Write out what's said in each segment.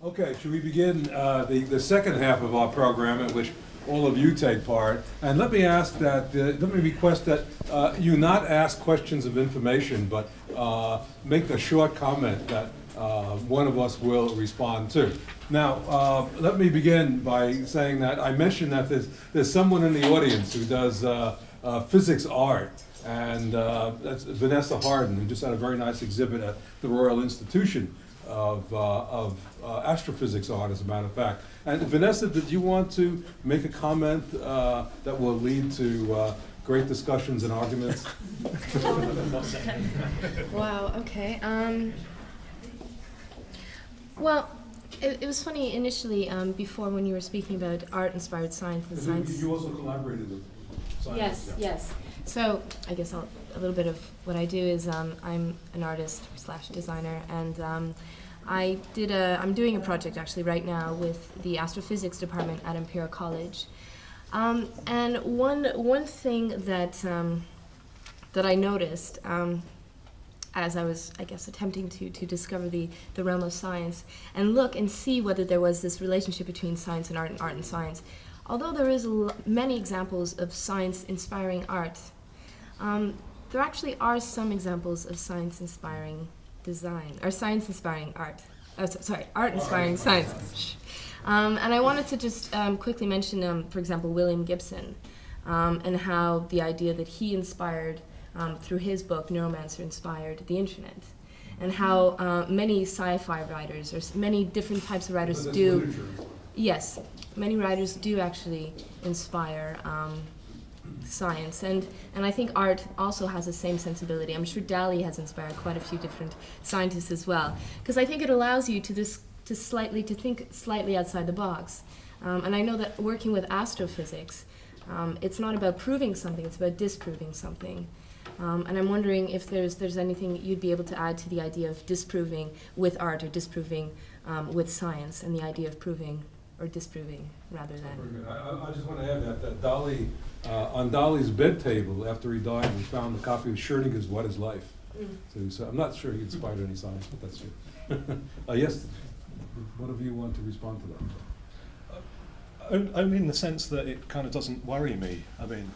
Okay, should we begin the second half of our program in which all of you take part? And let me ask that, let me request that you not ask questions of information, but make a short comment that one of us will respond to. Now, let me begin by saying that I mentioned that there's someone in the audience who does physics art, and that's Vanessa Harden, who just had a very nice exhibit at the Royal Institution of astrophysics art, as a matter of fact. And Vanessa, did you want to make a comment that will lead to great discussions and arguments? Wow, okay. Well, it was funny initially, before when you were speaking about art-inspired science and science. You also collaborated with scientists. Yes, yes. So I guess a little bit of what I do is I'm an artist / designer, and I'm doing a project actually right now with the astrophysics department at Imperial College. And one thing that I noticed as I was, I guess, attempting to discover the realm of science and look and see whether there was this relationship between science and art and science. Although there is many examples of science inspiring art, there actually are some examples of science inspiring design, or science inspiring art. Art inspiring science. And I wanted to just quickly mention, for example, William Gibson, and how the idea that he inspired, through his book, Neuromancer, inspired the internet. And how many sci-fi writers, or many different types of writers do. Literature. Yes, many writers do actually inspire science, and I think art also has the same sensibility. I'm sure Dali has inspired quite a few different scientists as well, because I think it allows you to think slightly outside the box. And I know that working with astrophysics, it's not about proving something; it's about disproving something. And I'm wondering if there's anything you'd be able to add to the idea of disproving with art or disproving with science, and the idea of proving or disproving rather than. I just want to add that Dali, on Dali's bed table after he died, we found a copy of Schrödinger's What is Life? So I'm not sure he inspired any science, but that's true. Yes, one of you want to respond to that? Only in the sense that it kind of doesn't worry me. I mean,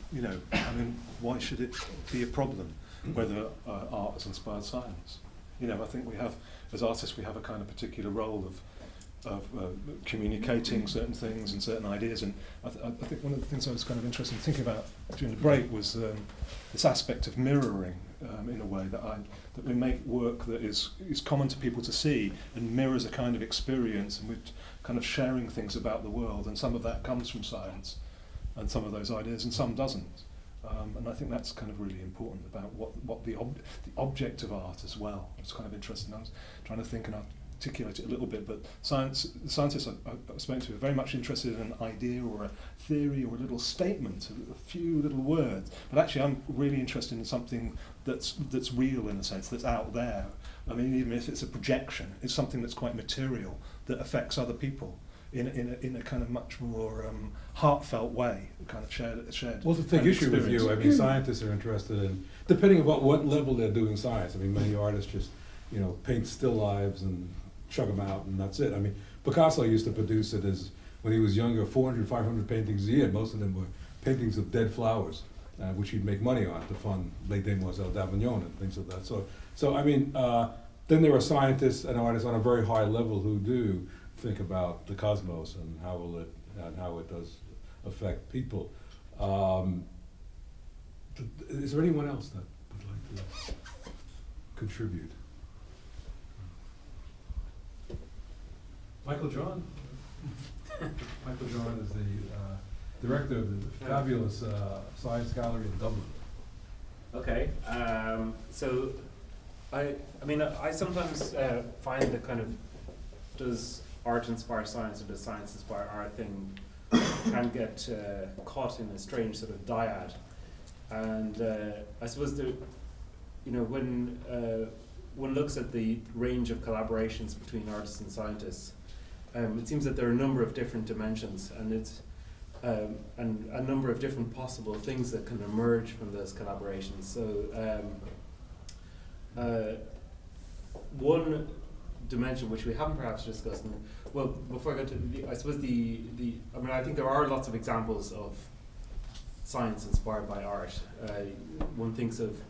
why should it be a problem whether art has inspired science? I think we have, as artists, we have a kind of particular role of communicating certain things and certain ideas, and I think one of the things I was kind of interested in thinking about during the break was this aspect of mirroring, in a way that we make work that is common to people to see and mirrors a kind of experience, and we're kind of sharing things about the world, and some of that comes from science and some of those ideas, and some doesn't. And I think that's kind of really important about what the object of art as well. It's kind of interesting. I was trying to think and articulate it a little bit, but scientists I've spoken to are very much interested in an idea or a theory or a little statement, a few little words. But actually, I'm really interested in something that's real, in a sense, that's out there. I mean, even if it's a projection, it's something that's quite material that affects other people in a kind of much more heartfult way, kind of shared. Well, to take issue with you, I mean, scientists are interested in, depending on what level they're doing science. I mean, many artists just, paint still lives and chug them out, and that's it. I mean, Picasso used to produce it as, when he was younger, 400, 500 paintings a year. Most of them were paintings of dead flowers, which he'd make money on to fund Les Demoiselles d'Avignon and things of that sort. So I mean, then there are scientists and artists on a very high level who do think about the cosmos and how it does affect people. Is there anyone else that would like to contribute? Michael John? Michael John is the director of the fabulous Science Gallery in Dublin. Okay, so I sometimes find that kind of, does art inspire science or does science inspire art thing can get caught in a strange sort of dyad. And I suppose when one looks at the range of collaborations between artists and scientists, it seems that there are a number of different dimensions, and it's and a number of different possible things that can emerge from those collaborations. So one dimension which we haven't perhaps discussed. And, well, before I go to I suppose I mean, I think there are lots of examples of science inspired by art. One thinks of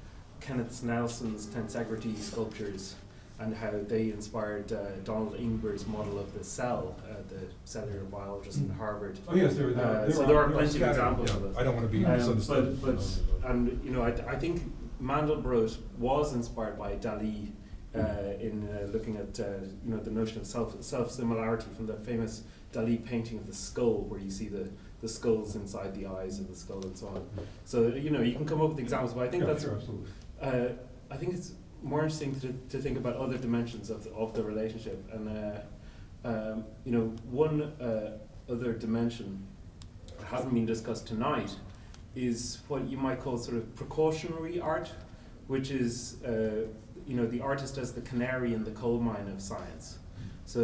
Kenneth Nelson's tensegrity sculptures and how they inspired Donald Ingber's model of the cell, the cellular biologist in Harvard. Oh yes, there So there are plenty of examples of it. I don't want to be misunderstood. And you know, I think Mandelbrot was inspired by Dali in looking at you know, the notion of self-similarity from the famous Dali painting of the skull, where you see the skulls inside the eyes of the skull and so on. So you know, you can come up with examples, but I think that's sure, absolutely. I think it's more interesting to think about other dimensions of the relationship. And you know, one other dimension that hasn't been discussed tonight is what you might call sort of precautionary art, which is you know, the artist as the canary in the coal mine of science. So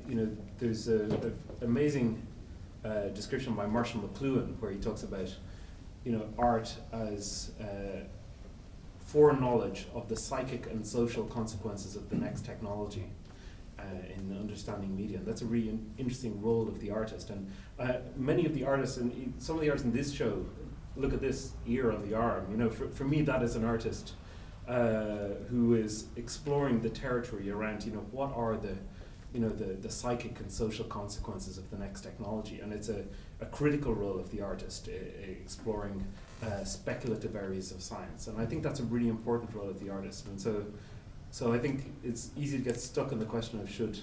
you know, there's an amazing description by Marshall McLuhan where he talks about, you know, art as foreknowledge of the psychic and social consequences of the next technology in understanding media. And that's a really interesting role of the artist. And many of the artists, and some of the artists in this show, look at this ear on the arm. You know, for me, that is an artist who is exploring the territory around, you know, what are the, you know, the psychic and social consequences of the next technology. And it's a critical role of the artist, exploring speculative areas of science. And I think that's a really important role of the artist. And so I think it's easy to get stuck in the question of should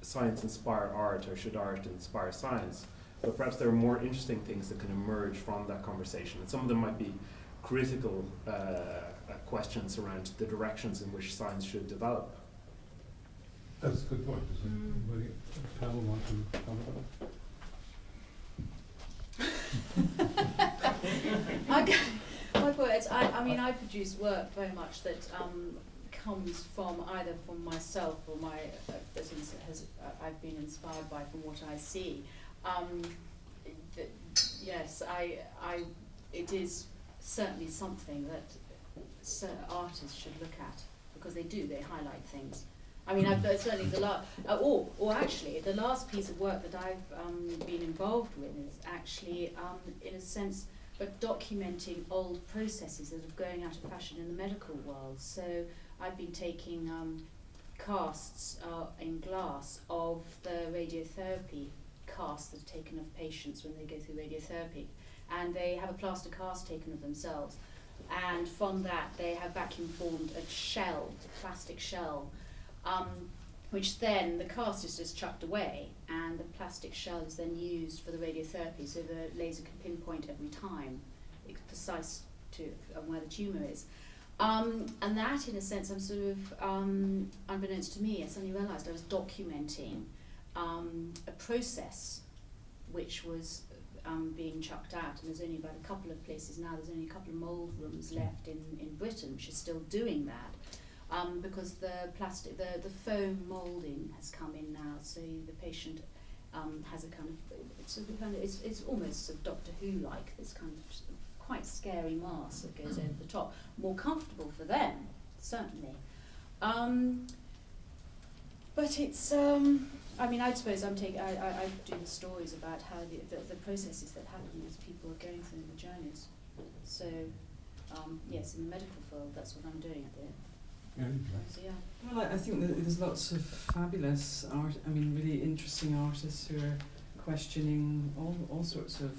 science inspire art, or should art inspire science? But perhaps there are more interesting things that can emerge from that conversation. And some of them might be critical questions around the directions in which science should develop. That's a good point. Does anybody in the panel want to comment on that? My words, I mean, I produce work very much that comes from either from myself or I've been inspired by from what I see. Yes, it is certainly something that artists should look at, because they highlight things. I mean, certainly actually the last piece of work that I've been involved with is actually, in a sense, but documenting old processes that are going out of fashion in the medical world. So I've been taking casts in glass of the radiotherapy casts that are taken of patients when they go through radiotherapy, and they have a plaster cast taken of themselves, and from that they have vacuum formed a shell, a plastic shell, which then the cast is just chucked away, and the plastic shell is then used for the radiotherapy, so the laser can pinpoint every time, it's precise to where the tumour is. And that, in a sense, I'm sort of, unbeknownst to me, I suddenly realised I was documenting a process which was being chucked out, and there's only about a couple of places now, there's only a couple of mould rooms left in Britain which is still doing that. Because the foam moulding has come in now, so the patient has a kind of, it's almost sort of Doctor Who-like, this kind of quite scary mask that goes over the top. More comfortable for them, certainly. But it's, I mean, I suppose I do the stories about how the processes that happen as people are going through the journeys. So, yes, in the medical field, that's what I'm doing at the end. So, yeah. Well, I think that there's lots of fabulous art, I mean, really interesting artists who are questioning all sorts of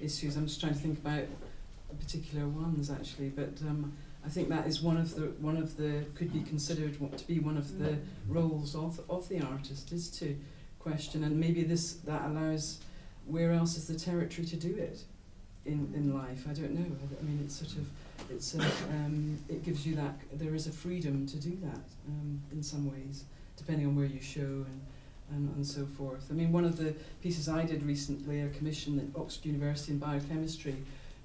issues. I'm just trying to think about particular ones, actually, but I think that is one of the could be considered to be one of the roles of the artist, is to question, and maybe that allows, where else is the territory to do it in life? I don't know. I mean, it's sort of, it gives you that, there is a freedom to do that in some ways, depending on where you show and so forth. I mean, one of the pieces I did recently, a commission at Oxford University in biochemistry,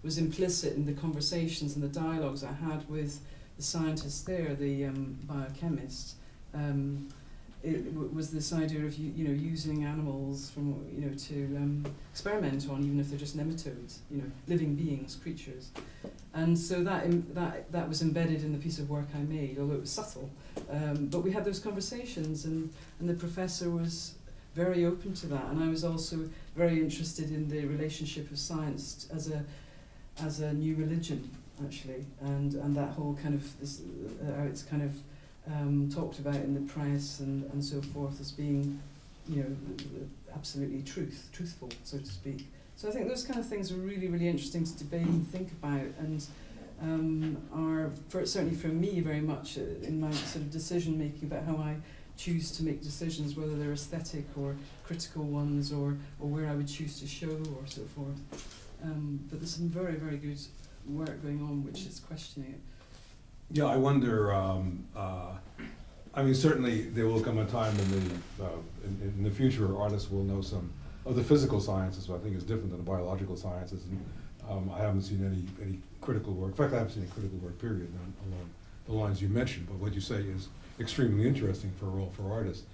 was implicit in the conversations and the dialogues I had with the scientists there, the biochemists, was this idea of using animals from to experiment on, even if they're just nematodes, living beings, creatures, and so that was embedded in the piece of work I made, although it was subtle. But we had those conversations, and the professor was very open to that, and I was also very interested in the relationship of science as a new religion, actually, and that whole kind of this, how it's kind of talked about in the press and so forth as being, absolutely truthful, so to speak. So I think those kind of things are really, really interesting to debate and think about, and certainly for me very much in my sort of decision making about how I choose to make decisions, whether they're aesthetic or critical ones, or where I would choose to show or so forth. But there's some very, very good work going on which is questioning it. Yeah, I wonder, certainly there will come a time in the future artists will know some of the physical sciences, but I think is different than the biological sciences. And I haven't seen any critical work. In fact, I haven't seen any critical work, period, along the lines you mentioned. But what you say is extremely interesting for artists.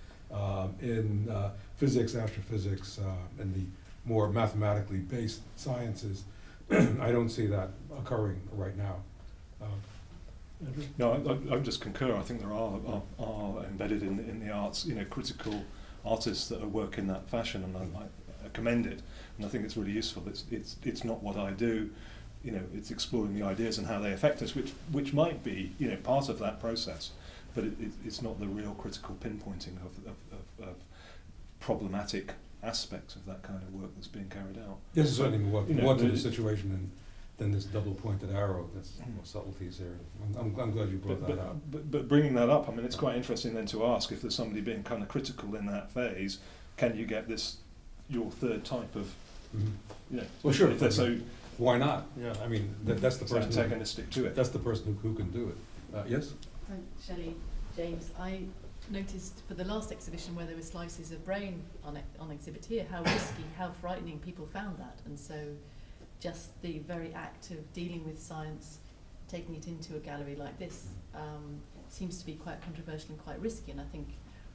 In physics, astrophysics, and the more mathematically based sciences, I don't see that occurring right now. No, I just concur. I think there are embedded in the arts, critical artists that are work in that fashion, and I commend it, and I think it's really useful. It's not what I do, it's exploring the ideas and how they affect us, which might be part of that process, but it's not the real critical pinpointing of problematic aspects of that kind of work that's being carried out. This is certainly more to the situation than this double-pointed arrow. There's more subtleties here. I'm glad you brought that up. But bringing that up, it's quite interesting then to ask, if there's somebody being kind of critical in that phase, can you get your third type of, Well, sure. If they're so, why not? Yeah, that's the person antagonistic to it. That's the person who can do it. Yes? Shelley, James, I noticed for the last exhibition where there were slices of brain on exhibit here, how risky, how frightening people found that, and so just the very act of dealing with science, taking it into a gallery like this, seems to be quite controversial and quite risky, and I think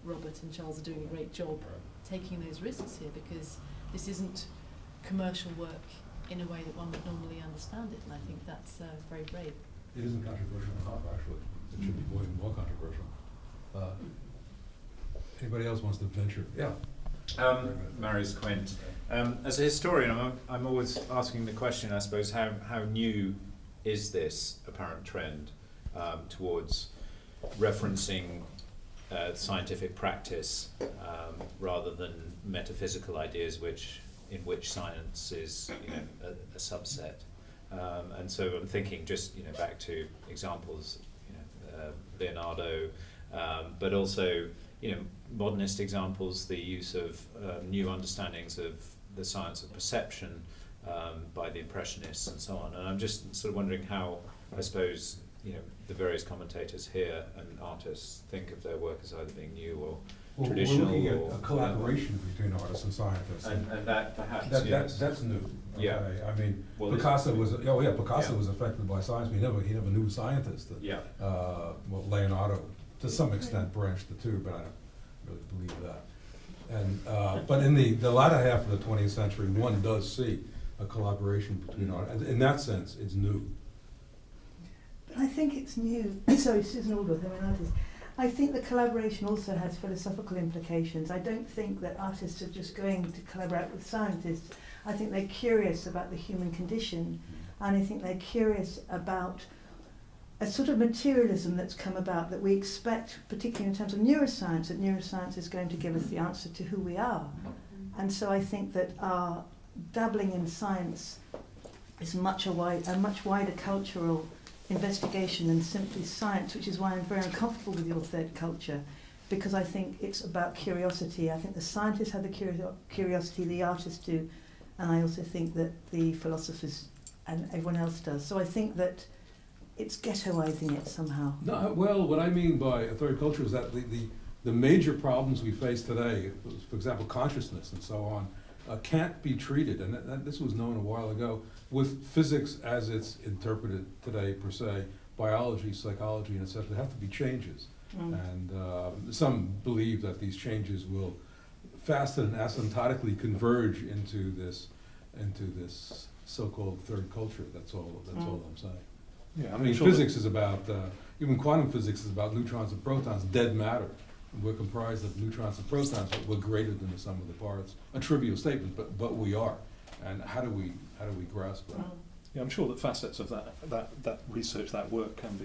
Robert and Charles are doing a great job taking those risks here, because this isn't commercial work in a way that one would normally understand it, and I think that's very brave. It isn't controversial enough, actually. It should be more controversial. Anybody else wants to venture? Yeah. Marius Quint. As a historian, I'm always asking the question, I suppose, how new is this apparent trend towards referencing scientific practice rather than metaphysical ideas, in which science is a subset. And so I'm thinking just back to examples, Leonardo, but also modernist examples, the use of new understandings of the science of perception by the Impressionists and so on. And I'm just sort of wondering how, I suppose, the various commentators here and artists think of their work as either being new or traditional. We're looking at a collaboration between artists and scientists. And that perhaps, that's new. Okay? Yeah. Picasso was affected by science, but he never knew scientists. Leonardo, to some extent, branched the two, but I don't really believe that. And but in the latter half of the 20th century, one does see a collaboration between art. In that sense, it's new. But I think it's new. Sorry, Susan Aldworth, I'm an artist. I think the collaboration also has philosophical implications. I don't think that artists are just going to collaborate with scientists. I think they're curious about the human condition, and I think they're curious about a sort of materialism that's come about that we expect, particularly in terms of neuroscience, that neuroscience is going to give us the answer to who we are. And so I think that our dabbling in science is a much wider cultural investigation than simply science, which is why I'm very uncomfortable with your third culture, because I think it's about curiosity. I think the scientists have the curiosity, the artists do, and I also think that the philosophers and everyone else does. So I think that it's ghettoizing it somehow. No, well, what I mean by a third culture is that the major problems we face today, for example, consciousness and so on, can't be treated, and this was known a while ago, with physics as it's interpreted today per se, biology, psychology, and etc. There have to be changes. And some believe that these changes will fast and asymptotically converge into this so-called third culture. That's all I'm saying. Yeah, I mean, physics is about, even quantum physics is about neutrons and protons, dead matter. We're comprised of neutrons and protons, but we're greater than the sum of the parts. A trivial statement, but we are. And how do we grasp that? Yeah, I'm sure that facets of that research, that work can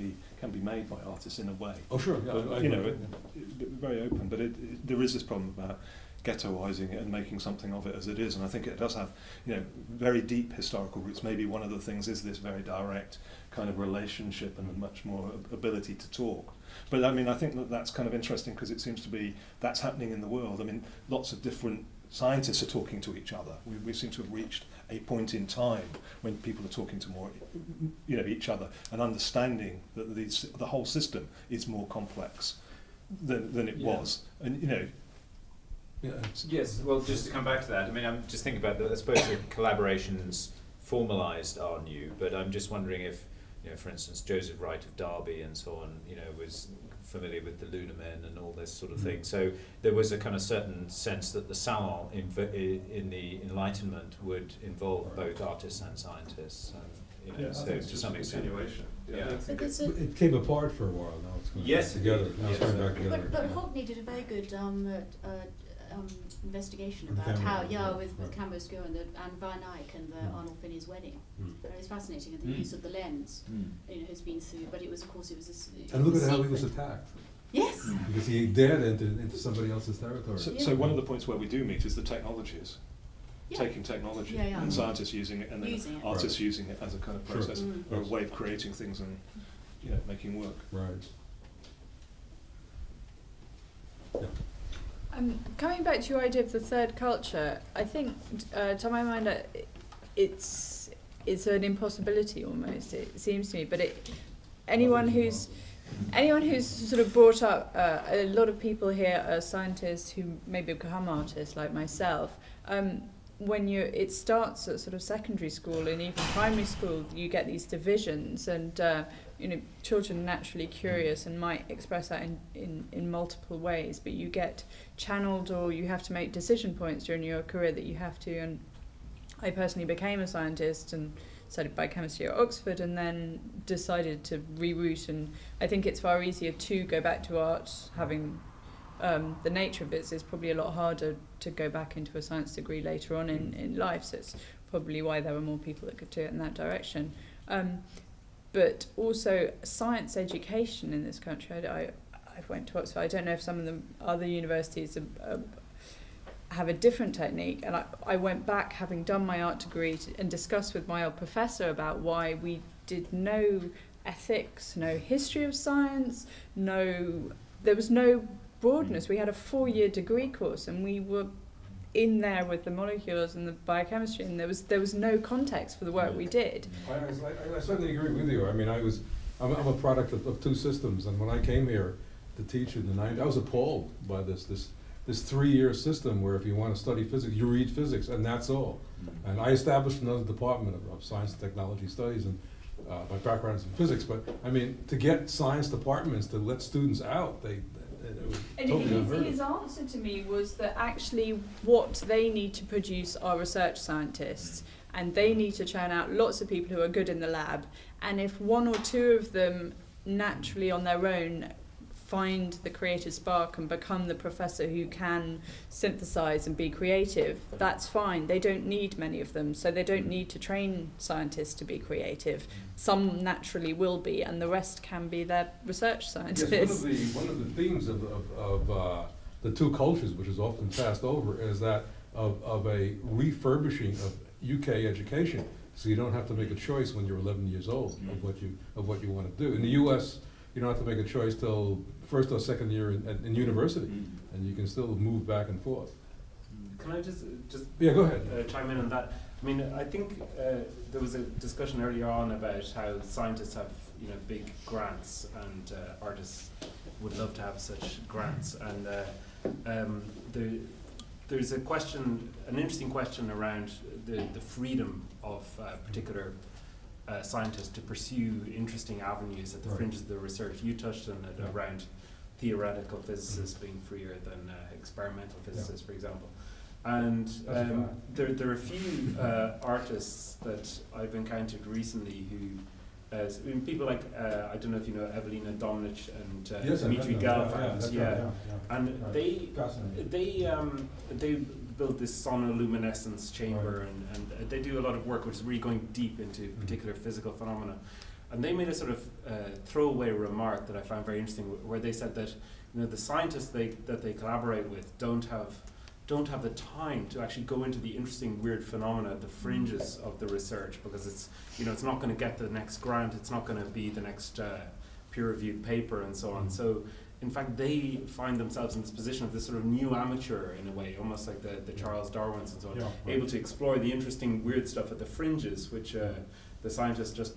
be made by artists in a way. Oh, sure. Yeah, But, you know, very open. But there is this problem about ghettoizing it and making something of it as it is, and I think it does have, you know, very deep historical roots. Maybe one of the things is this very direct kind of relationship and a much more ability to talk. But I mean, I think that's kind of interesting because it seems to be that's happening in the world. I mean, lots of different scientists are talking to each other. We seem to have reached a point in time when people are talking to more, you know, each other and understanding that the whole system is more complex than it was, and you know. Yeah. Yes, well, just to come back to that, I mean, I'm just thinking about I suppose the collaborations formalised are new, but I'm just wondering if, you know, for instance, Joseph Wright of Derby and so on, you know, was familiar with the Lunar Men and all this sort of thing. So there was a kind of certain sense that the salon in the Enlightenment would involve both artists and scientists. You know, so to some extent. Yeah. But there's It came apart for a while. Now it's going Yes, back together. it Now it's did. coming back together. But Hockney did a very good investigation With about Campbell, how, yeah, with right. Campbell Skewer and Van Eyck and the Arnold Finney's wedding. Mm. And it was fascinating, and the use of the lens, you know, has been through. But it was, of course, it was a And look at how he secret. was attacked. Yes. Because he dared into somebody else's territory. So one of the points where we do meet is the technologies. Yeah. Taking technology Yeah, yeah. and scientists using it and then Using it. artists using it as a kind of Sure. process Mm. or a way of creating things and, you know, making work. Right. Coming back to your idea of the third culture, I think, to my mind, it's an impossibility almost. It seems to me, but anyone who's sort of brought up, a lot of people here are scientists who maybe become artists like myself. When it starts at sort of secondary school and even primary school, you get these divisions, and you know, children are naturally curious and might express that in multiple ways, but you get channeled, or you have to make decision points during your career that you have to. And I personally became a scientist and studied biochemistry at Oxford, and then decided to reroute, and I think it's far easier to go back to art, having the nature of it is probably a lot harder to go back into a science degree later on in life, so it's probably why there were more people that could do it in that direction. But also science education in this country, I went to Oxford, I don't know if some of the other universities have a different technique, and I went back having done my art degree and discussed with my old professor about why we did no ethics, no history of science, there was no broadness. We had a 4-year degree course, and we were in there with the molecules and the biochemistry, and there was no context for the work we did. I certainly agree with you. I mean, I'm a product of two systems, and when I came here to teach in the 90s, I was appalled by this 3-year system where if you want to study physics, you read physics, and that's all. And I established another department of science and technology studies, and my background is in physics, but I mean, to get science departments to let students out, it was totally unheard of. His answer to me was that actually what they need to produce are research scientists, and they need to churn out lots of people who are good in the lab, and if one or two of them naturally on their own find the creative spark and become the professor who can synthesize and be creative, that's fine. They don't need many of them, so they don't need to train scientists to be creative. Some naturally will be, and the rest can be their research scientists. Yes, one of the themes of the two cultures, which is often passed over, is that of a refurbishing of UK education, so you don't have to make a choice when you're 11 years old of what you want to do. In the US, you don't have to make a choice till first or second year in university, and you can still move back and forth. Can I just Yeah, go ahead. chime in on that? I mean, I think there was a discussion earlier on about how scientists have, you know, big grants, and artists would love to have such grants. And there's a question, an interesting question around the freedom of particular scientists to pursue interesting avenues at the fringes of their research. You touched on it around theoretical physicists being freer than experimental physicists, for example. And there are a few artists that I've encountered recently who, I mean, people like, I don't know if you know Evelina Domnich and Dimitri Galfand, and they built this sonoluminescence chamber, and they do a lot of work which is really going deep into particular physical phenomena. And they made a sort of throwaway remark that I found very interesting, where they said that, you know, the scientists that they collaborate with don't have the time to actually go into the interesting weird phenomena at the fringes of the research, because it's, you know, it's not going to get the next grant, it's not going to be the next peer-reviewed paper and so on. So in fact they find themselves in this position of this sort of new amateur in a way, almost like the Charles Darwins and so on, able to explore the interesting weird stuff at the fringes, which the scientists just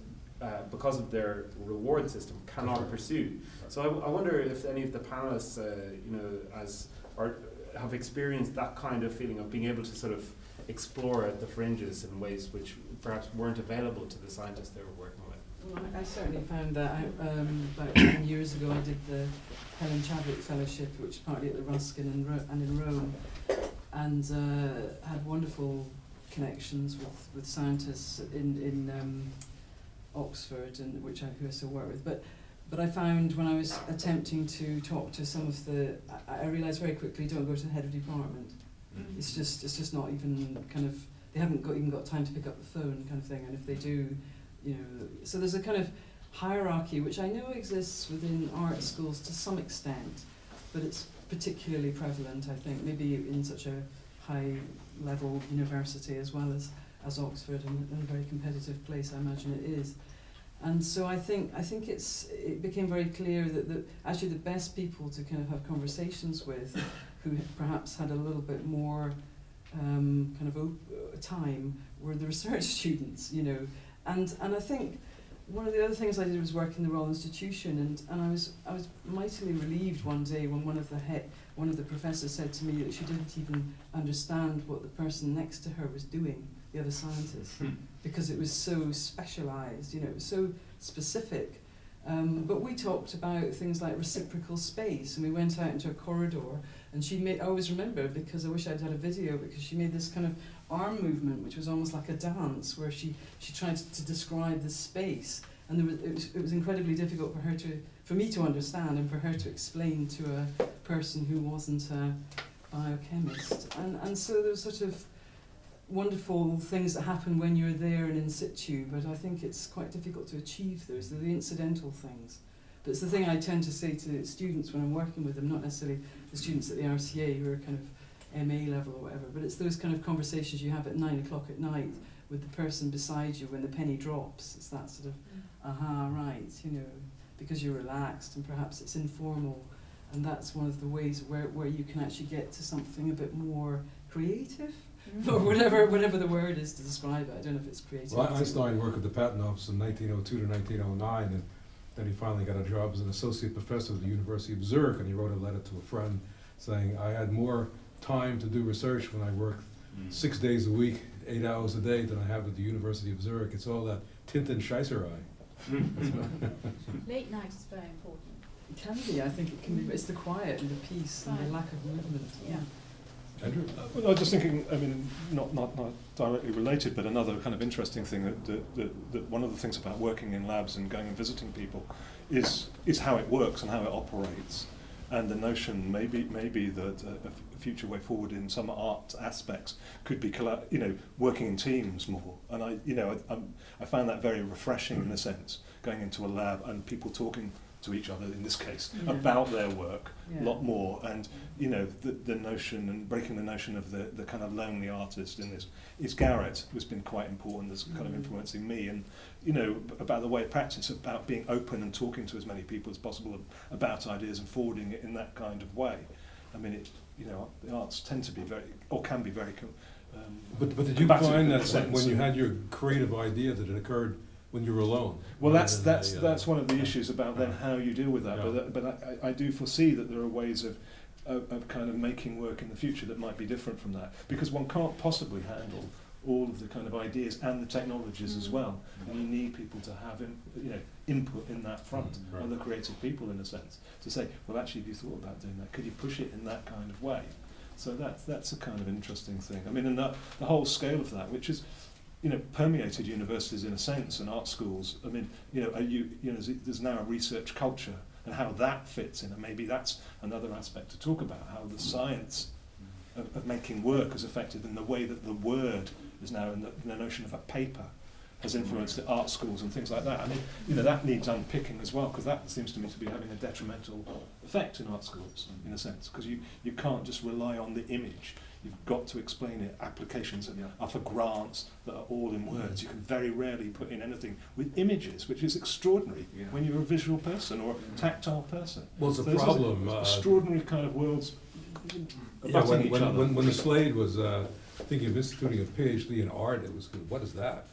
because of their reward system cannot pursue. So I wonder if any of the panelists you know, have experienced that kind of feeling of being able to sort of explore at the fringes in ways which perhaps weren't available to the scientists they were working with. Well, I certainly found that out. About 10 years ago I did the Helen Chadwick Fellowship, which was partly at the Ruskin and in Rome, and had wonderful connections with scientists in Oxford, and who I still work with. But I found when I was attempting to talk to some of the, I realised very quickly, don't go to the head of department. It's just not even kind of, they haven't even got time to pick up the phone kind of thing, and if they do, you know, so there's a kind of hierarchy which I know exists within art schools to some extent, but it's particularly prevalent, I think, maybe in such a high level university as well as Oxford, and a very competitive place I imagine it is. And so I think it became very clear that actually the best people to kind of have conversations with, who perhaps had a little bit more time, were the research students, you know. And I think one of the other things I did was work in the Royal Institution, and I was mightily relieved one day when one of the professors said to me that she didn't even understand what the person next to her was doing, the other scientist, because it was so specialised, you know, it was so specific. But we talked about things like reciprocal space, and we went out into a corridor, and I always remember, because I wish I'd had a video, because she made this kind of arm movement which was almost like a dance, where she tried to describe the space, and it was incredibly difficult for me to understand, and for her to explain to a person who wasn't a biochemist. And so there was sort of wonderful things that happen when you're there and in situ, but I think it's quite difficult to achieve those. They're the incidental things. But it's the thing I tend to say to students when I'm working with them, not necessarily the students at the RCA who are kind of MA level or whatever, but it's those kind of conversations you have at 9 o'clock at night with the person beside you when the penny drops. It's that sort of, aha, right, you know, because you're relaxed and perhaps it's informal, and that's one of the ways where you can actually get to something a bit more creative. Or whatever the word is to describe it. I don't know if it's creative. Well, Einstein worked at the Patent Office from 1902 to 1909, and then he finally got a job as an associate professor at the University of Zurich, and he wrote a letter to a friend saying, I had more time to do research when I worked 6 days a week, 8 hours a day, than I have at the University of Zurich. It's all that Tintenscheisserei. Late night is very important. It can be, I think it can be, but it's the quiet and the peace and the lack of movement. Yeah. Andrew? Well, I was just thinking, I mean, not directly related, but another kind of interesting thing that one of the things about working in labs and going and visiting people is how it works and how it operates, and the notion maybe that a future way forward in some art aspects could be working in teams more. And I found that very refreshing in a sense, going into a lab and people talking to each other, in this case, about their work a lot more, and the notion, and breaking the notion of the kind of lonely artist in this is Garrett, who's been quite important as kind of influencing me, and about the way of practice, about being open and talking to as many people as possible about ideas and forwarding it in that kind of way. I mean, the arts tend to be can be very but did you find that when you had your creative idea that it occurred when you were alone? Well, that's one of the issues about then how you deal with that. Yeah. But I do foresee that there are ways of kind of making work in the future that might be different from that, because one can't possibly handle all of the kind of ideas and the technologies as well. And you need people to have input in that front, Right. other creative people in a sense, to say, well, actually, have you thought about doing that? Could you push it in that kind of way? So that's a kind of interesting thing. I mean, and the whole scale of that, which is, permeated universities in a sense and art schools. I mean, there's now a research culture and how that fits in, and maybe that's another aspect to talk about, how the science of making work is affected in the way that the word is now in the notion of a paper has influenced the art schools and things like that. I mean, that needs unpicking as well, because that seems to me to be having a detrimental effect in art schools, in a sense, because you can't just rely on the image. You've got to explain it. Applications are for grants that are all in words. You can very rarely put in anything with images, which is extraordinary when you're a visual person or a tactile person. Well, it's a So this is problem. extraordinary kind of worlds Yeah, abutting each other. when the Slade was thinking of instituting a PhD in art, it was, what is that?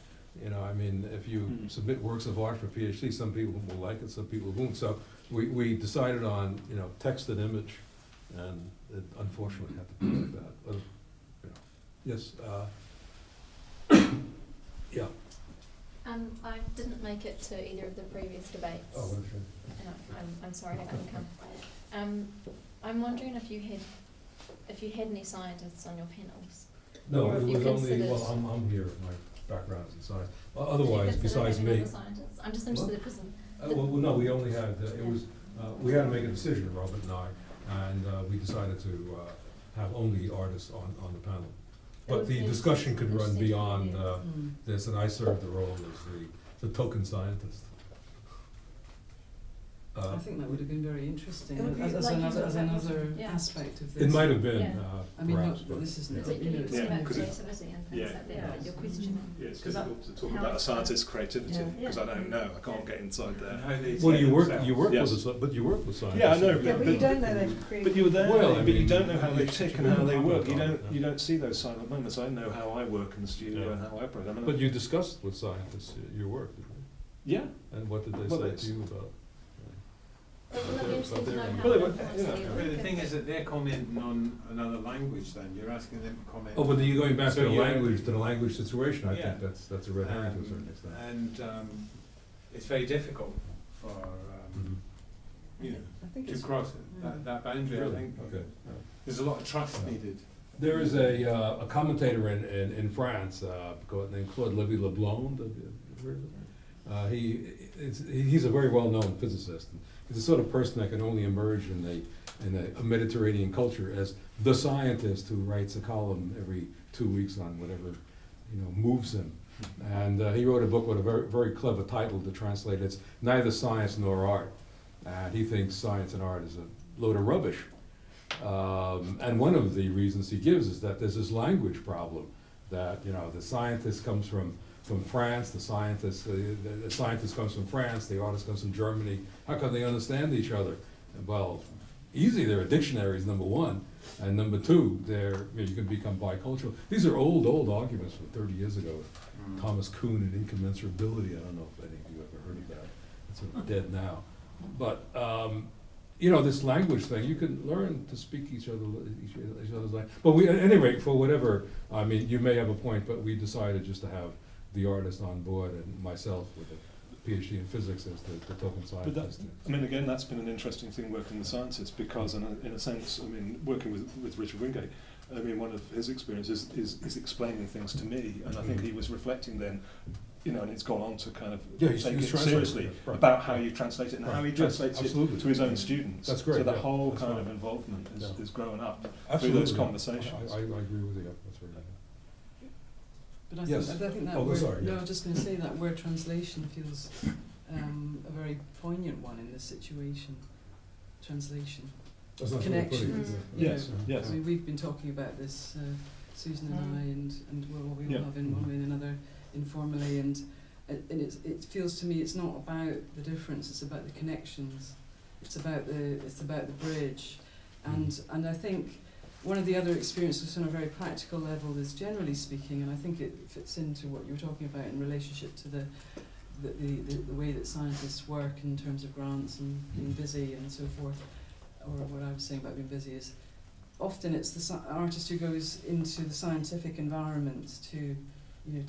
I mean, if you submit works of art for PhD, some people will like it, some people won't. So we decided on, text and image, and it unfortunately had to be like that. But, yes. Yeah. I didn't make it to either of the previous debates. Oh, okay. I'm sorry I couldn't come. I'm wondering if you had any scientists on your panels. No, Or it if you was only, considered- well, I'm here, my background is in science. Have you Otherwise, considered besides having me. other scientists? I'm just interested because Well, no, we only had, we had to make a decision, Robert and I, and we decided to have only artists on the panel. But the discussion could run beyond this, and I served the role as the token scientist. I think that would have been very interesting It would be as like another yeah. aspect of this. It might have been, Yeah. I mean, perhaps, not, but. this isn't, particularly it's Yeah, about because it- creativity and yeah. things like that, like your question. Yeah, it's Because difficult to talk how about a it's scientist's creativity, Yeah. because I don't know, I can't get inside there. Well, you work Yes. with but you work with scientists. Yeah, I know, Yeah, but you don't know they're But creative. you were there, Well, I but you mean, don't know how they tick and how they work. You comment don't, on it, you don't see those silent moments. I know how I work in the studio Yeah. and how I operate. I mean, But you discussed with scientists your work, didn't yeah. you? And what did they Well, say it's- to you about? But it'll be interesting to know how Well, they were- they you know, actually But look the at thing it. is that they're commenting on another language then, you're asking them to comment. Oh, but you're going back So to the you're- language situation, I Yeah. think that's a red herring to a certain extent. And it's very difficult for, Mhm. I think to it's cross that boundary, I Really? think. Okay. There's a lot of trust Yeah. needed. There is a commentator in France named Claude Lévy-Leblond. Have you heard of him? He's a very well-known physicist. He's the sort of person that can only emerge in a Mediterranean culture as the scientist who writes a column every 2 weeks on whatever moves him. And he wrote a book with a very, very clever title to translate. It's Neither Science Nor Art. And he thinks science and art is a load of rubbish. And one of the reasons he gives is that there's this language problem, that the scientist comes from France, the scientist comes from France, the artist comes from Germany. How can they understand each other? Well, easy. There are dictionaries, number one, and number two, you can become bicultural. These are old arguments from 30 years ago. Thomas Kuhn and incommensurability. I don't know if any of you ever heard of that. It's sort of dead now. But this language thing, you can learn to speak each other's language. But at any rate, for whatever, I mean, you may have a point, but we decided just to have the artist on board and myself with a PhD in physics as the token But scientist. again, that's been an interesting thing working with scientists, because in a sense, working with Richard Wingate, one of his experiences is explaining things to me, and I think he was reflecting then, and it's gone on to kind of Yeah, take he's it translating seriously it, right. about how you translate it and Right. how he Yes, translates absolutely. it to his own students. That's great, So that yeah, whole that's kind right. of involvement Yeah. is growing up through Absolutely, those yeah. conversations. I agree with you. That's very good. But I Yes. think that Oh, word, sorry, no, yeah. I was just going to say that word translation feels a very poignant one in this situation. Translation. That's not the way to put it, Connections. is it? you Yes, know. yes. I mean, we've been talking about this, Susan and I, and we all Yeah. have in one way or another informally, and it feels to me it's not about the difference, it's about the connections, it's about the bridge, and I think one of the other experiences on a very practical level is, generally speaking, and I think it fits into what you were talking about in relationship to the way that scientists work in terms of grants and being busy and so forth, or what I was saying about being busy is often it's the artist who goes into the scientific environment to you know,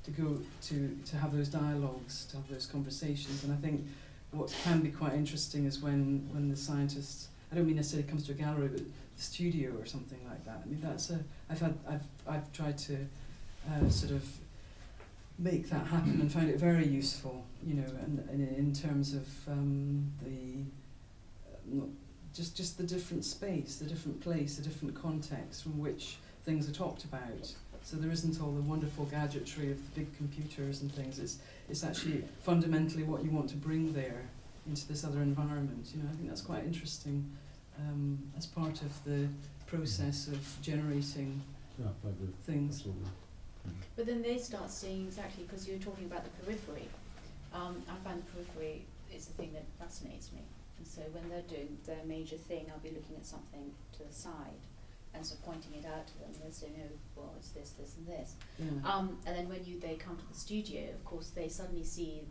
to go to have those dialogues, to have those conversations. And I think what can be quite interesting is when the scientists, I don't mean necessarily comes to a gallery, but the studio or something like that. I mean, I've tried to sort of make that happen and find it very useful, you know, and in terms of just the different space, the different place, the different context from which things are talked about. So there isn't all the wonderful gadgetry of the big computers and things. It's actually fundamentally what you want to bring there into this other environment. You know, I think that's quite interesting as part of the process of generating things. Absolutely. But then they start seeing exactly, because you're talking about the periphery. I find the periphery is the thing that fascinates me. And so when they're doing their major thing, I'll be looking at something to the side and so pointing it out to them. They'll say, no, well, it's this, this, and this. Yeah. And then when they come to the studio, of course, they suddenly see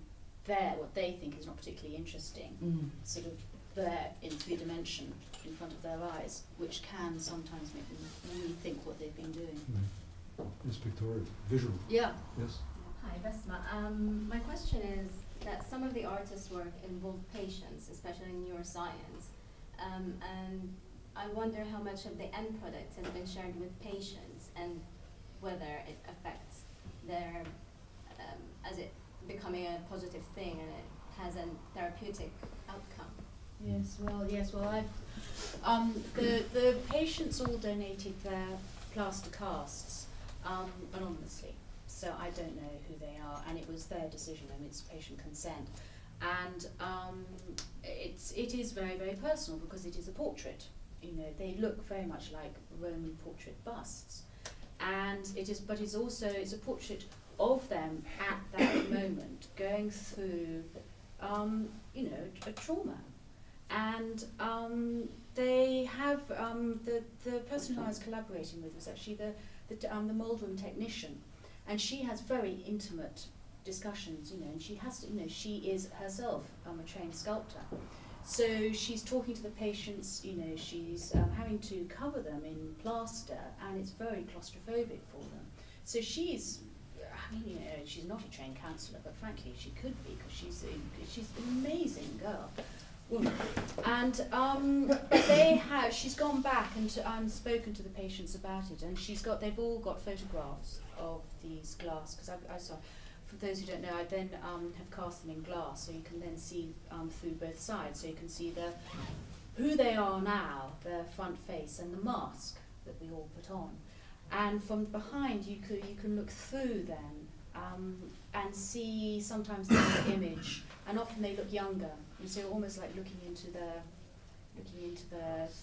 what they think is not particularly interesting, sort of there in 3 dimension in front of their eyes, which can sometimes make them rethink what they've been doing. It's pictorial, visual. Yeah. Yes. Hi, Vesma. My question is that some of the artists' work involve patients, especially in neuroscience, and I wonder how much of the end product has been shared with patients and whether it affects their, as it becoming a positive thing and it has a therapeutic outcome. Yes, well, the patients all donated their plaster casts anonymously, so I don't know who they are, and it was their decision, and it's patient consent, and it is very, very personal because it is a portrait. You know, they look very much like Roman portrait busts, and it's also a portrait of them at that moment going through, you know, a trauma. And they have the person who I was collaborating with was actually the mould room technician, and she has very intimate discussions, you know, and she has to, you know, she is herself a trained sculptor, so she's talking to the patients, you know, she's having to cover them in plaster, and it's very claustrophobic for them. So she's, I mean, you know, she's not a trained counsellor, but frankly she could be, because she's an amazing girl. Woman. And she's gone back and spoken to the patients about it, and they've all got photographs of these glass, because I saw, for those who don't know, I then have cast them in glass, so you can then see through both sides, so you can see who they are now, their front face, and the mask that we all put on. And from behind, you can look through them and see sometimes the image, and often they look younger. And so almost like looking into their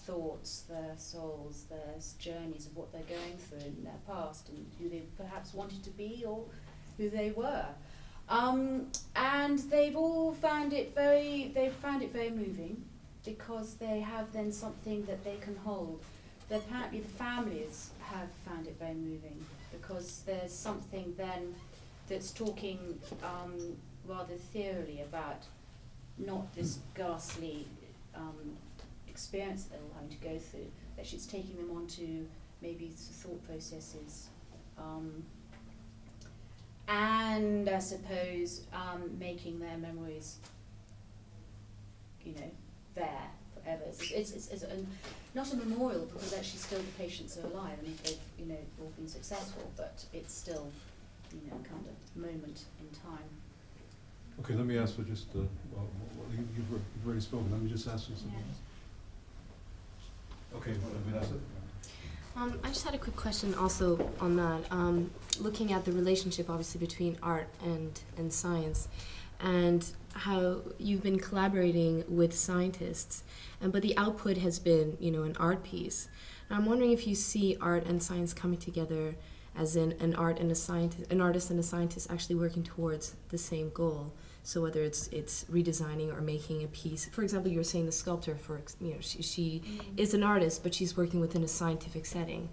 thoughts, their souls, their journeys of what they're going through in their past and who they perhaps wanted to be or who they were. And they've all found it very moving, because they have then something that they can hold. Apparently the families have found it very moving, because there's something then that's talking rather ethereally about not this ghastly experience that they're all having to go through, that she's taking them onto maybe thought processes, and I suppose making their memories, you know, there forever. It's not a memorial, because actually still the patients are alive, and if they've, you know, all been successful, but it's still, you know, kind of moment in time. Okay, let me ask for just, you've already spoken, let me just ask you something. Okay, Vanessa? I just had a quick question also on that. Looking at the relationship, obviously, between art and science, and how you've been collaborating with scientists, but the output has been, you know, an art piece. And I'm wondering if you see art and science coming together, as in an artist and a scientist actually working towards the same goal. So whether it's redesigning or making a piece. For example, you were saying the sculptor, she is an artist, but she's working within a scientific setting.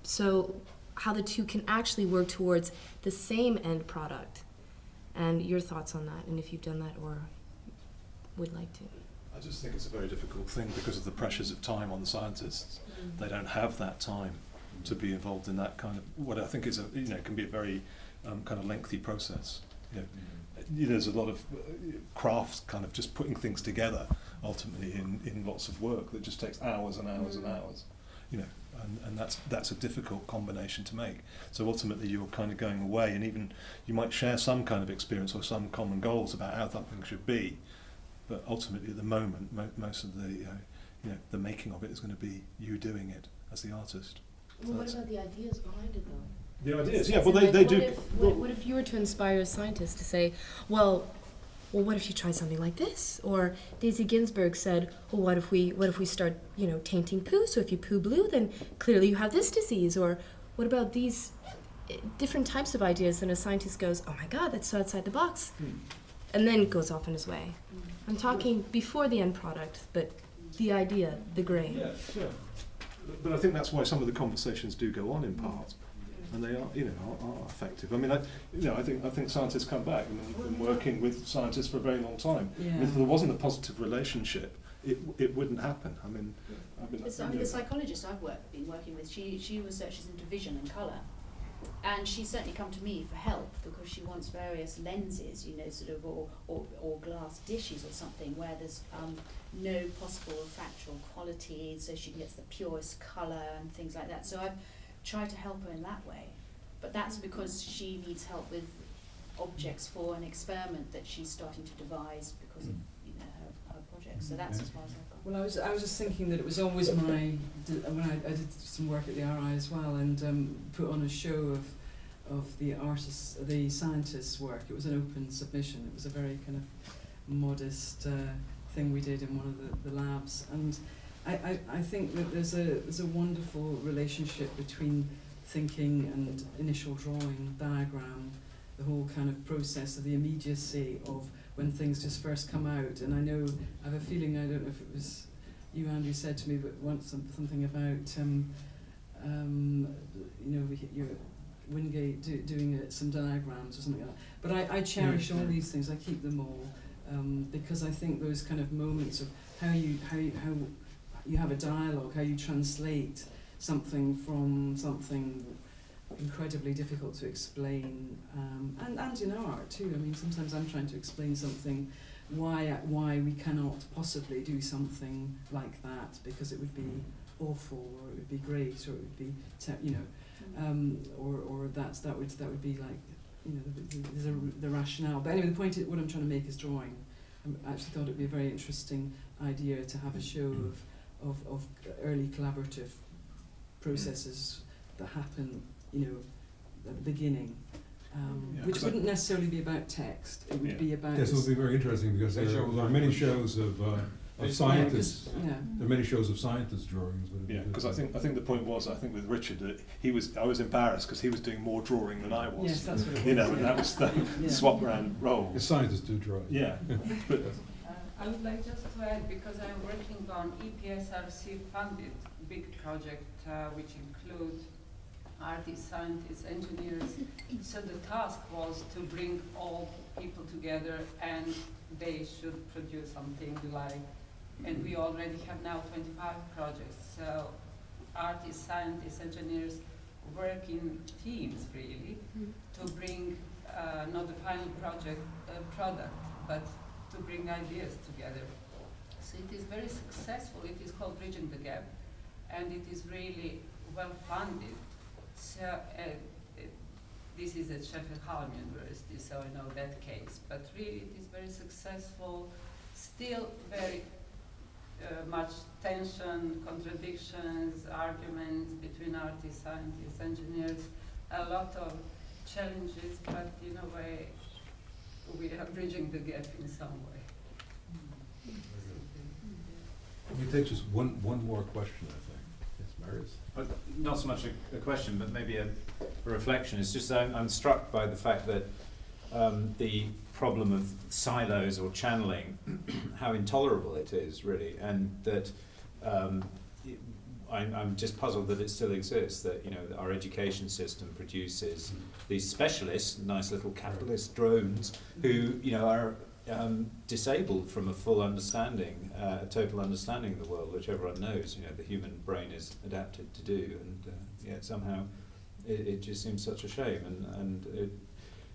So how the two can actually work towards the same end product, and your thoughts on that, and if you've done that or would like to. I just think it's a very difficult thing because of the pressures of time on the scientists. They don't have that time to be involved in that kind of what I think is can be a very kind of lengthy process. There's a lot of crafts, kind of just putting things together ultimately in lots of work that just takes hours and hours and hours. And that's a difficult combination to make. So ultimately you're kind of going away, and even you might share some kind of experience or some common goals about how something should be, but ultimately at the moment most of the making of it is going to be you doing it as the artist. Well, what about the ideas behind it though? The ideas, yeah, well they do. What if you were to inspire a scientist to say, well, what if you try something like this? Or Daisy Ginsburg said, well, what if we start, tainting poo? So if you poo blue, then clearly you have this disease. Or what about these different types of ideas? And a scientist goes, oh my God, that's so outside the box. And then goes off on his way. I'm talking before the end product, but the idea, the grain. Yeah, sure. But I think that's why some of the conversations do go on in part. And they are, are effective. I mean, I think scientists come back. I've been working with scientists for a very long time. Yeah. I mean, if there wasn't a positive relationship, it wouldn't happen. The psychologist I've been working with, she researches into vision and colour, and she's certainly come to me for help because she wants various lenses, or glass dishes or something where there's no possible refractional quality, so she gets the purest colour and things like that. So I've try to help her in that way, but that's because she needs help with objects for an experiment that she's starting to devise because of her project. So that's as far as I've gone. Well, I was just thinking that it was always when I did some work at the RI as well, and put on a show of the artists, the scientists' work. It was an open submission. It was a very kind of modest thing we did in one of the labs, and I think that there's a wonderful relationship between thinking and initial drawing, diagram, the whole kind of process of the immediacy of when things just first come out. And I have a feeling, I don't know if it was you, Andrew, said to me, but once something about your Wingate doing some diagrams or something like that. But I cherish all these things. I keep them all because I think those kind of moments of how you have a dialogue, how you translate something from something incredibly difficult to explain, and in art too. I mean, sometimes I'm trying to explain something, why we cannot possibly do something like that, because it would be awful, or it would be great, or it would be, or that would be like, the rationale. But anyway, the point is, what I'm trying to make is drawing. I actually thought it'd be a very interesting idea to have a show of early collaborative processes that happen, at the beginning, which wouldn't necessarily be about text. It would be about. Yes, it would be very interesting because there are many shows of scientists. Yeah. There are many shows of scientists' drawings. Yeah, because I think the point was, I think with Richard, that I was embarrassed because he was doing more drawing than I was. Yes, that's what it was. And that was the swap round role. The scientists do draw. Yeah, but. I would like just to add, because I'm working on EPSRC funded big project which include artists, scientists, engineers. So the task was to bring all people together and they should produce something like, and we already have now 25 projects. So artists, scientists, engineers work in teams really to bring not the final product, but to bring ideas together. So it is very successful. It is called Bridging the Gap, and it is really well funded. So this is at Sheffield Hallam University, so I know that case. But really, it is very successful. Still very much tension, contradictions, arguments between artists, scientists, engineers. A lot of challenges, but in a way, we are bridging the gap in some way. Let me take just one more question, I think. Yes, Marius? Not so much a question, but maybe a reflection. It's just I'm struck by the fact that the problem of silos or channeling, how intolerable it is, really, and that I'm just puzzled that it still exists, that our education system produces these specialists, nice little capitalist drones, who are disabled from a full understanding, a total understanding of the world, which everyone knows, the human brain is adapted to do, and yet somehow it just seems such a shame.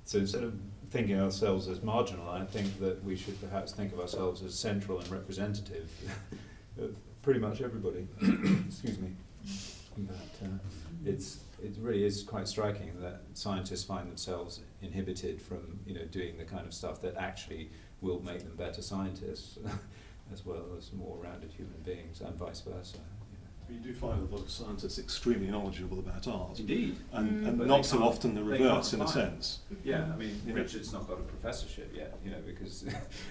So instead of thinking of ourselves as marginal, I think that we should perhaps think of ourselves as central and representative of pretty much everybody. Excuse me. But it really is quite striking that scientists find themselves inhibited from doing the kind of stuff that actually will make them better scientists, as well as more rounded human beings, and vice versa. You do find a lot of scientists extremely knowledgeable about art. Indeed. And But not they so can't- often the they reverse, can't in a find- sense. Yeah, I mean, Richard's not got a professorship yet, because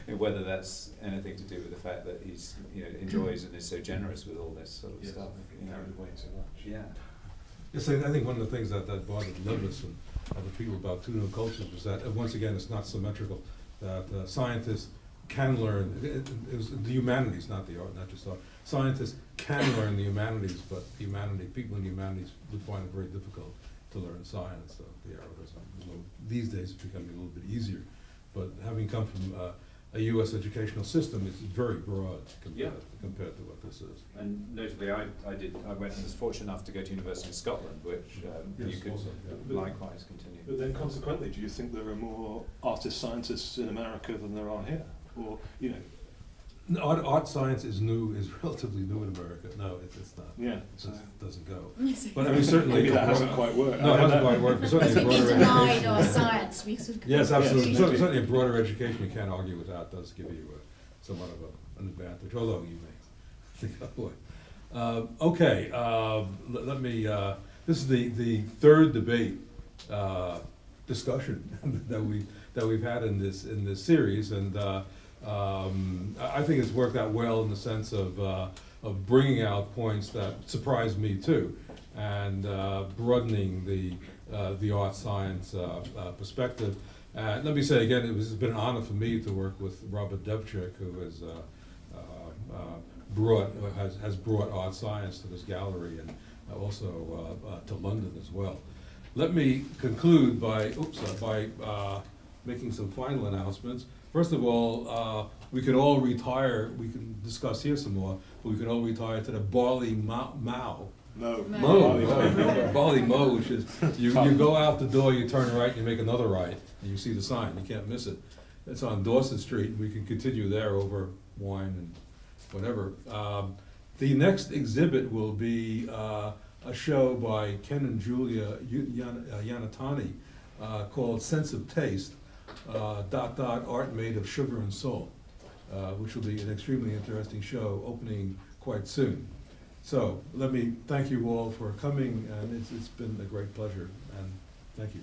whether that's anything to do with the fact that he's, enjoys and is so generous with all this sort of stuff. Carried away too much. Yeah. Yes, I think one of the things that bothered Lewis and other people about two new cultures was that, once again, it's not symmetrical, that scientists can learn, it was the humanities, not the art, not just art. Scientists can learn the humanities, but people in the humanities would find it very difficult to learn science. So the art these days it's becoming a little bit easier. But having come from a U.S. educational system, it's very broad compared to what this is. And notably, I was fortunate enough to go to University of Scotland, which you could also, likewise continue. But then consequently, do you think there are more artist scientists in America than there are here? Or, Art science is relatively new in America. No, it's not. Yeah, It so doesn't go. But I mean, certainly. maybe that hasn't quite worked. No, it hasn't quite worked. But certainly a broader education. our science. We sort of Yes, absolutely. Yes, Certainly, certainly a broader education you can't argue with that does give you somewhat of an advantage, although you may think otherwise. Okay, let me, this is the third debate discussion that we've had in this series, and I think it's worked out well in the sense of bringing out points that surprised me too, and broadening the art science perspective. Let me say again, it's been an honor for me to work with Robert Devcic, who has brought art science to this gallery, and also to London as well. Let me conclude by making some final announcements. First of all, we can all retire. We can discuss here some more, but we can all retire to the Barley Mow. Barley Mow, which is you go out the door, you turn right, you make another right, and you see the sign. You can't miss it. It's on Dawson Street. We can continue there over wine and whatever. The next exhibit will be a show by Ken and Julia Yonetani called Sense of Taste, ... art made of sugar and salt, which will be an extremely interesting show opening quite soon. So let me thank you all for coming, and it's been a great pleasure, and thank you.